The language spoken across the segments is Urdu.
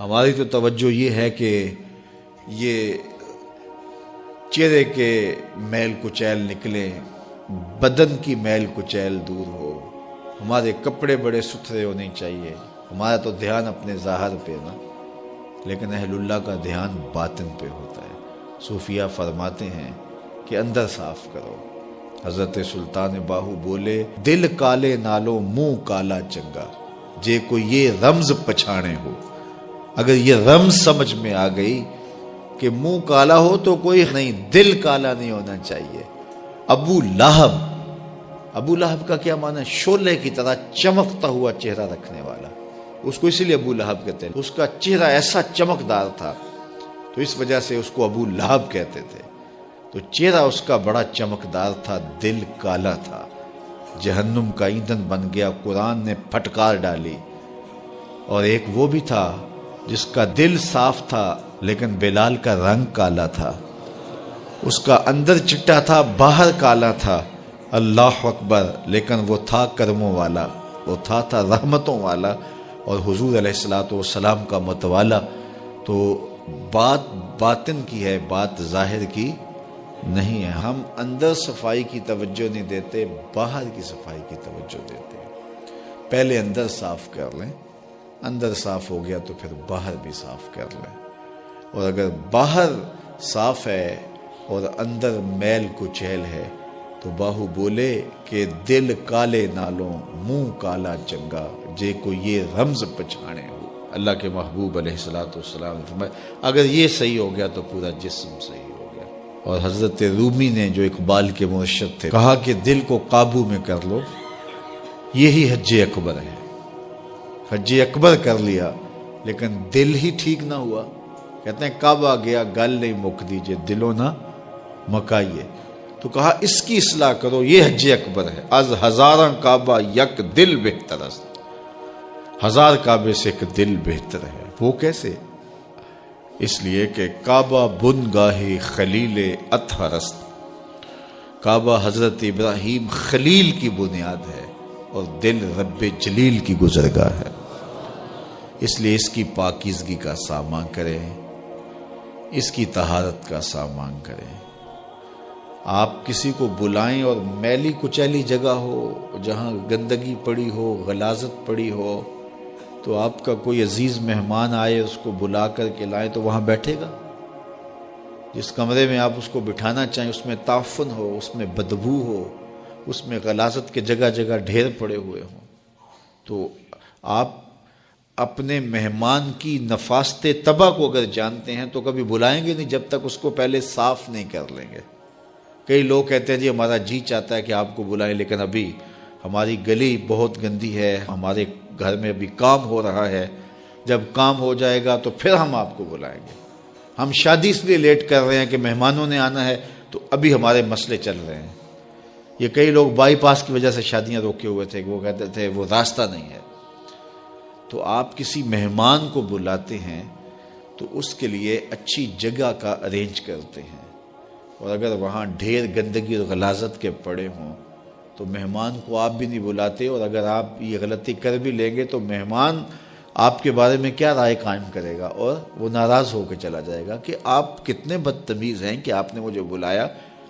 ہماری تو توجہ یہ ہے کہ یہ چہرے کے میل کچیل نکلے، بدن کی میل کچیل دور ہو، ہمارے کپڑے بڑے ستھرے ہونے چاہیے۔ ہمارا تو دھیان اپنے ظاہر پہ نا، لیکن اہل اللہ کا دھیان باطن پہ ہوتا ہے۔ صوفیہ فرماتے ہیں کہ اندر صاف کرو۔ حضرت سلطان باہو بولے، دل کالے نالو منہ کالا چنگا، جے کوئی یہ رمز پچھانے ہو۔ اگر یہ رمز سمجھ میں آ گئی کہ منہ کالا ہو تو کوئی نہیں، دل کالا نہیں ہونا چاہیے۔ ابو لہب کا کیا معنی ہے؟ شعلے کی طرح چمکتا ہوا چہرہ رکھنے والا، اس کو اسی لیے ابو لہب کہتے ہیں۔ اس کا چہرہ ایسا چمکدار تھا تو اس وجہ سے اس کو ابو لہب کہتے تھے۔ تو چہرہ اس کا بڑا چمکدار تھا، دل کالا تھا، جہنم کا ایندھن بن گیا، قرآن نے پھٹکار ڈالی۔ اور ایک وہ بھی تھا جس کا دل صاف تھا لیکن بلال کا رنگ کالا تھا، اس کا اندر چٹا تھا باہر کالا تھا۔ اللہ اکبر! لیکن وہ تھا کرموں والا، وہ تھا رحمتوں والا، اور حضور علیہ الصلوۃ والسلام کا متوالا۔ تو بات باطن کی ہے، بات ظاہر کی نہیں ہے۔ ہم اندر صفائی کی توجہ نہیں دیتے، باہر کی صفائی کی توجہ دیتے ہیں۔ پہلے اندر صاف کر لیں، اندر صاف ہو گیا تو پھر باہر بھی صاف کر لیں۔ اور اگر باہر صاف ہے اور اندر میل کچیل ہے تو باہو بولے کہ دل کالے نالوں منہ کالا چنگا، جے کو یہ رمز پچھانے ہو۔ اللہ کے محبوب علیہ الصلوۃ والسلام نے فرمایا اگر یہ صحیح ہو گیا تو پورا جسم صحیح ہو گیا۔ اور حضرت رومی نے جو اقبال کے مرشد تھے کہا کہ دل کو قابو میں کر لو، یہی حج اکبر ہے۔ حج اکبر کر لیا لیکن دل ہی ٹھیک نہ ہوا۔ کہتے ہیں کعبہ گیا گل نہیں مک دیجئے، دلوں نہ مکائیے۔ تو کہا اس کی اصلاح کرو، یہ حج اکبر ہے۔ از ہزاراں کعبہ یک دل بہتر است، ہزار کعبے سے ایک دل بہتر ہے۔ وہ کیسے؟ اس لیے کہ کعبہ بن گاہی خلیل اطہر است، کعبہ حضرت ابراہیم خلیل کی بنیاد ہے اور دل رب جلیل کی گزرگاہ ہے۔ اس لیے اس کی پاکیزگی کا سامان کریں، اس کی طہارت کا سامان کریں۔ آپ کسی کو بلائیں اور میلی کچیلی جگہ ہو، جہاں گندگی پڑی ہو، غلاظت پڑی ہو، تو آپ کا کوئی عزیز مہمان آئے اس کو بلا کر کے لائیں تو وہاں بیٹھے گا؟ جس کمرے میں آپ اس کو بٹھانا چاہیں اس میں تعفن ہو، اس میں بدبو ہو، اس میں غلاظت کے جگہ جگہ ڈھیر پڑے ہوئے ہوں، تو آپ اپنے مہمان کی نفاست طبع کو اگر جانتے ہیں تو کبھی بلائیں گے نہیں جب تک اس کو پہلے صاف نہیں کر لیں گے۔ کئی لوگ کہتے ہیں جی ہمارا جی چاہتا ہے کہ آپ کو بلائیں لیکن ابھی ہماری گلی بہت گندی ہے، ہمارے گھر میں ابھی کام ہو رہا ہے، جب کام ہو جائے گا تو پھر ہم آپ کو بلائیں گے۔ ہم شادی اس لیے لیٹ کر رہے ہیں کہ مہمانوں نے آنا ہے تو ابھی ہمارے مسئلے چل رہے ہیں۔ یہ کئی لوگ بائی پاس کی وجہ سے شادیاں روکے ہوئے تھے، وہ کہتے تھے وہ راستہ نہیں ہے۔ تو آپ کسی مہمان کو بلاتے ہیں تو اس کے لیے اچھی جگہ کا ارینج کرتے ہیں، اور اگر وہاں ڈھیر گندگی اور غلاظت کے پڑے ہوں تو مہمان کو آپ بھی نہیں بلاتے، اور اگر آپ یہ غلطی کر بھی لیں گے تو مہمان آپ کے بارے میں کیا رائے قائم کرے گا، اور وہ ناراض ہو کے چلا جائے گا کہ آپ کتنے بدتمیز ہیں کہ آپ نے مجھے بلایا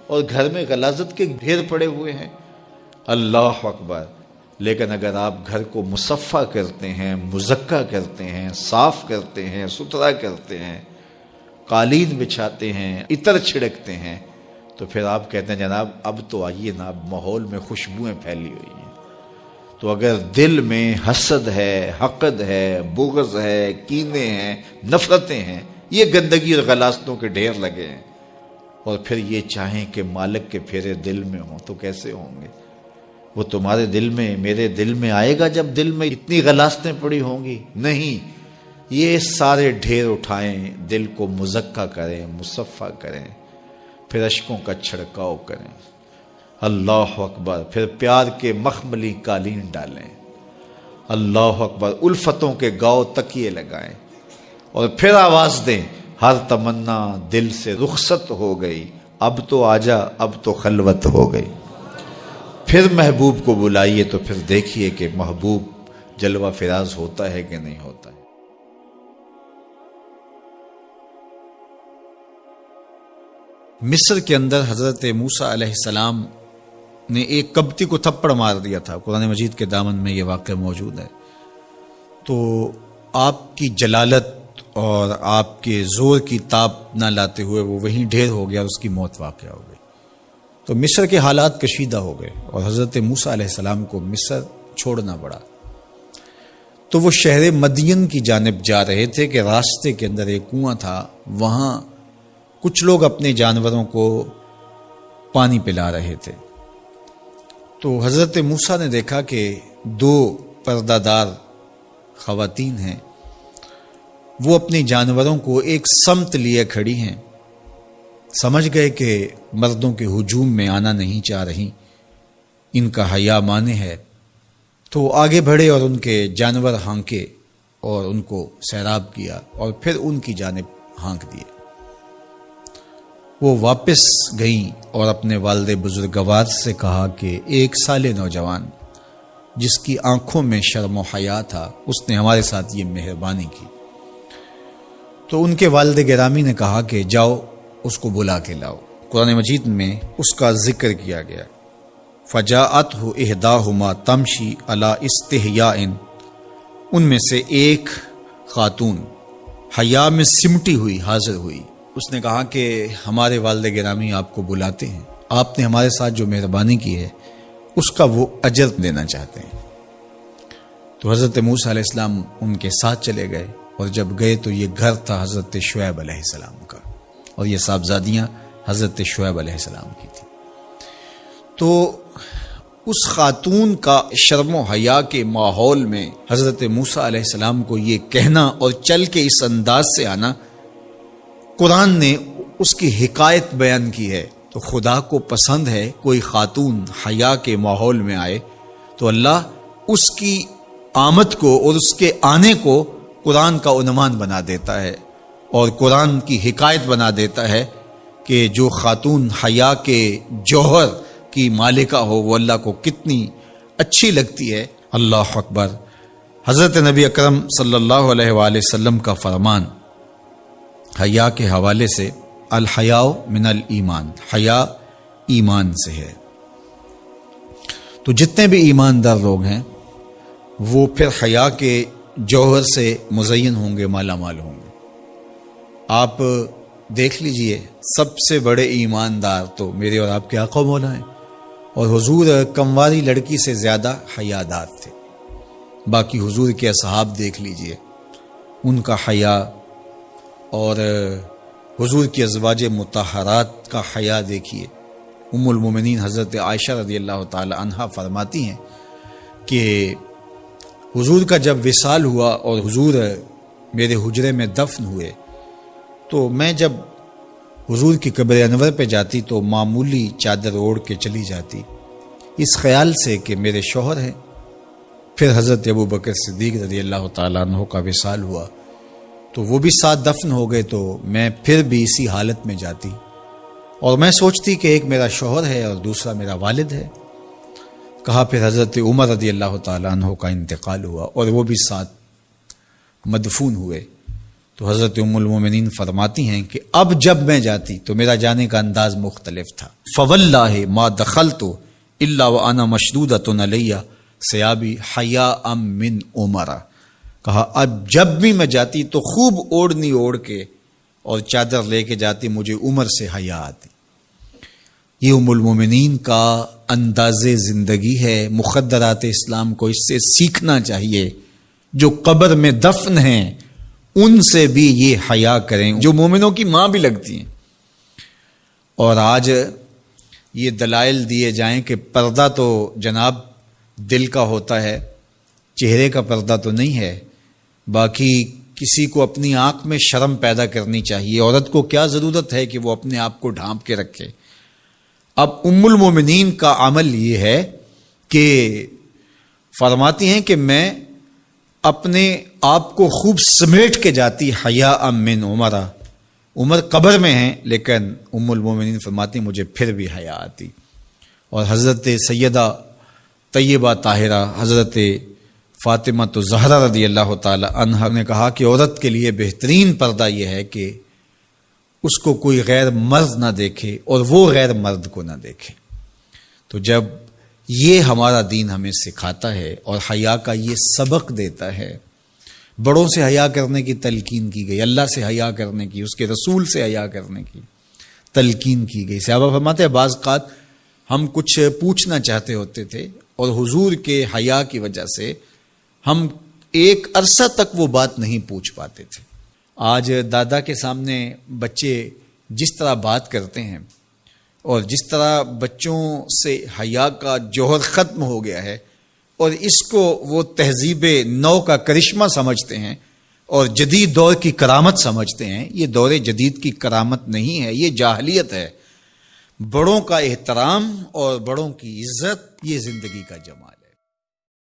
اور گھر میں غلاظت کے ڈھیر پڑے ہوئے ہیں۔ اللہ اکبر! لیکن اگر آپ گھر کو مصفح کرتے ہیں، مزکہ کرتے ہیں، صاف کرتے ہیں، ستھرا کرتے ہیں، قالین بچھاتے ہیں، عطر چھڑکتے ہیں، تو پھر آپ کہتے ہیں جناب اب تو آئیے نا، اب ماحول میں خوشبوئیں پھیلی ہوئی ہیں۔ تو اگر دل میں حسد ہے، حقد ہے، بغض ہے، کینے ہیں، نفرتیں ہیں، یہ گندگی اور غلاظتوں کے ڈھیر لگے ہیں، اور پھر یہ چاہیں کہ مالک کے پھیرے دل میں ہوں تو کیسے ہوں گے؟ وہ تمہارے دل میں، میرے دل میں آئے گا جب دل میں اتنی غلاظتیں پڑی ہوں گی؟ نہیں، یہ سارے ڈھیر اٹھائیں، دل کو مزکہ کریں، مصفح کریں، پھر اشکوں کا چھڑکاؤ کریں۔ اللہ اکبر! پھر پیار کے مخملی قالین ڈالیں۔ اللہ اکبر! الفتوں کے گاؤ تکیے لگائیں، اور پھر آواز دیں، ہر تمنا دل سے رخصت ہو گئی، اب تو آجا، اب تو خلوت ہو گئی۔ پھر محبوب کو بلائیے تو پھر دیکھیے کہ محبوب جلوہ فراز ہوتا ہے کہ نہیں ہوتا ہے۔ مصر کے اندر حضرت موسیٰ علیہ السلام نے ایک کبتی کو تھپڑ مار دیا تھا، قرآن مجید کے دامن میں یہ واقعہ موجود ہے۔ تو آپ کی جلالت اور آپ کے زور کی تاب نہ لاتے ہوئے وہ وہیں ڈھیر ہو گیا اور اس کی موت واقع ہو گئی۔ تو مصر کے حالات کشیدہ ہو گئے اور حضرت موسیٰ علیہ السلام کو مصر چھوڑنا پڑا۔ تو وہ شہر مدین کی جانب جا رہے تھے کہ راستے کے اندر ایک کنواں تھا، وہاں کچھ لوگ اپنے جانوروں کو پانی پلا رہے تھے۔ تو حضرت موسیٰ نے دیکھا کہ دو پردہ دار خواتین ہیں، وہ اپنے جانوروں کو ایک سمت لیے کھڑی ہیں، سمجھ گئے کہ مردوں کے ہجوم میں آنا نہیں چاہ رہی، ان کا حیا مانے ہے۔ تو آگے بڑھے اور ان کے جانور ہانکے اور ان کو سیراب کیا اور پھر ان کی جانب ہانک دیے۔ وہ واپس گئیں اور اپنے والد بزرگوار سے کہا کہ ایک سال نوجوان جس کی آنکھوں میں شرم و حیا تھا، اس نے ہمارے ساتھ یہ مہربانی کی۔ تو ان کے والد گرامی نے کہا کہ جاؤ اس کو بلا کے لاؤ۔ قرآن مجید میں اس کا ذکر کیا گیا، فجاءتہ احداہما تمشی علی استحیاء، ان میں سے ایک خاتون حیا میں سمٹی ہوئی حاضر ہوئی۔ اس نے کہا کہ ہمارے والد گرامی آپ کو بلاتے ہیں، آپ نے ہمارے ساتھ جو مہربانی کی ہے اس کا وہ اجر دینا چاہتے ہیں۔ تو حضرت موسیٰ علیہ السلام ان کے ساتھ چلے گئے، اور جب گئے تو یہ گھر تھا حضرت شعیب علیہ السلام کا، اور یہ صاحبزادیاں حضرت شعیب علیہ السلام کی تھی۔ تو اس خاتون کا شرم و حیا کے ماحول میں حضرت موسیٰ علیہ السلام کو یہ کہنا اور چل کے اس انداز سے آنا، قرآن نے اس کی حکایت بیان کی ہے۔ تو خدا کو پسند ہے کوئی خاتون حیا کے ماحول میں آئے تو اللہ اس کی آمد کو اور اس کے آنے کو قرآن کا عنوان بنا دیتا ہے، اور قرآن کی حکایت بنا دیتا ہے کہ جو خاتون حیا کے جوہر کی مالکہ ہو وہ اللہ کو کتنی اچھی لگتی ہے۔ اللہ اکبر۔ حضرت نبی اکرم صلی اللہ علیہ وآلہ وسلم کا فرمان حیا کے حوالے سے، الحیاء من الایمان، حیا ایمان سے ہے۔ تو جتنے بھی ایماندار لوگ ہیں وہ پھر حیا کے جوہر سے مزین ہوں گے، مالا مال ہوں گے۔ آپ دیکھ لیجئے سب سے بڑے ایماندار تو میرے اور آپ کے آقا مولا ہیں، اور حضور کمواری لڑکی سے زیادہ حیادار تھے۔ باقی حضور کے اصحاب دیکھ لیجئے، ان کا حیا، اور حضور کی ازواج مطہرات کا حیا دیکھیے۔ ام المومنین حضرت عائشہ رضی اللہ تعالی عنہا فرماتی ہیں کہ حضور کا جب وصال ہوا اور حضور میرے حجرے میں دفن ہوئے، تو میں جب حضور کی قبر انور پہ جاتی تو معمولی چادر اوڑھ کے چلی جاتی، اس خیال سے کہ میرے شوہر ہیں۔ پھر حضرت ابو بکر صدیق رضی اللہ تعالیٰ عنہ کا وصال ہوا تو وہ بھی ساتھ دفن ہو گئے، تو میں پھر بھی اسی حالت میں جاتی اور میں سوچتی کہ ایک میرا شوہر ہے اور دوسرا میرا والد ہے۔ کہا پھر حضرت عمر رضی اللہ تعالیٰ عنہ کا انتقال ہوا اور وہ بھی ساتھ مدفون ہوئے۔ تو حضرت ام المومنین فرماتی ہیں کہ اب جب میں جاتی تو میرا جانے کا انداز مختلف تھا۔ فواللہ ما دخلت الا وانا مشدودۃ علی ثیابی حیاء من عمر۔ کہا اب جب بھی میں جاتی تو خوب اوڑھنی اوڑھ کے اور چادر لے کے جاتی، مجھے عمر سے حیا آتی۔ یہ ام المومنین کا انداز زندگی ہے۔ مخدرات اسلام کو اس سے سیکھنا چاہیے۔ جو قبر میں دفن ہیں ان سے بھی یہ حیا کریں، جو مومنوں کی ماں بھی لگتی ہیں۔ اور آج یہ دلائل دیے جائیں کہ پردہ تو جناب دل کا ہوتا ہے، چہرے کا پردہ تو نہیں ہے۔ باقی کسی کو اپنی آنکھ میں شرم پیدا کرنی چاہیے۔ عورت کو کیا ضرورت ہے کہ وہ اپنے آپ کو ڈھانپ کے رکھے؟ اب ام المومنین کا عمل یہ ہے کہ فرماتی ہیں کہ میں اپنے آپ کو خوب سمیٹ کے جاتی حیاء من عمر۔ عمر قبر میں ہیں لیکن ام المومنین فرماتی مجھے پھر بھی حیا آتی۔ اور حضرت سیدہ طیبہ طاہرہ حضرت فاطمہ تو زہرا رضی اللہ تعالی عنہا نے کہا کہ عورت کے لیے بہترین پردہ یہ ہے کہ اس کو کوئی غیر مرد نہ دیکھے اور وہ غیر مرد کو نہ دیکھے۔ تو جب یہ ہمارا دین ہمیں سکھاتا ہے اور حیا کا یہ سبق دیتا ہے، بڑوں سے حیا کرنے کی تلقین کی گئی، اللہ سے حیا کرنے کی، اس کے رسول سے حیا کرنے کی تلقین کی گئی۔ صحابہ فرماتے ہیں بعض اوقات ہم کچھ پوچھنا چاہتے ہوتے تھے اور حضور کے حیا کی وجہ سے ہم ایک عرصہ تک وہ بات نہیں پوچھ پاتے تھے۔ آج دادا کے سامنے بچے جس طرح بات کرتے ہیں اور جس طرح بچوں سے حیا کا جوہر ختم ہو گیا ہے اور اس کو وہ تہذیب نو کا کرشمہ سمجھتے ہیں اور جدید دور کی کرامت سمجھتے ہیں، یہ دور جدید کی کرامت نہیں ہے، یہ جاہلیت ہے۔ بڑوں کا احترام اور بڑوں کی عزت یہ زندگی کا جمال ہے۔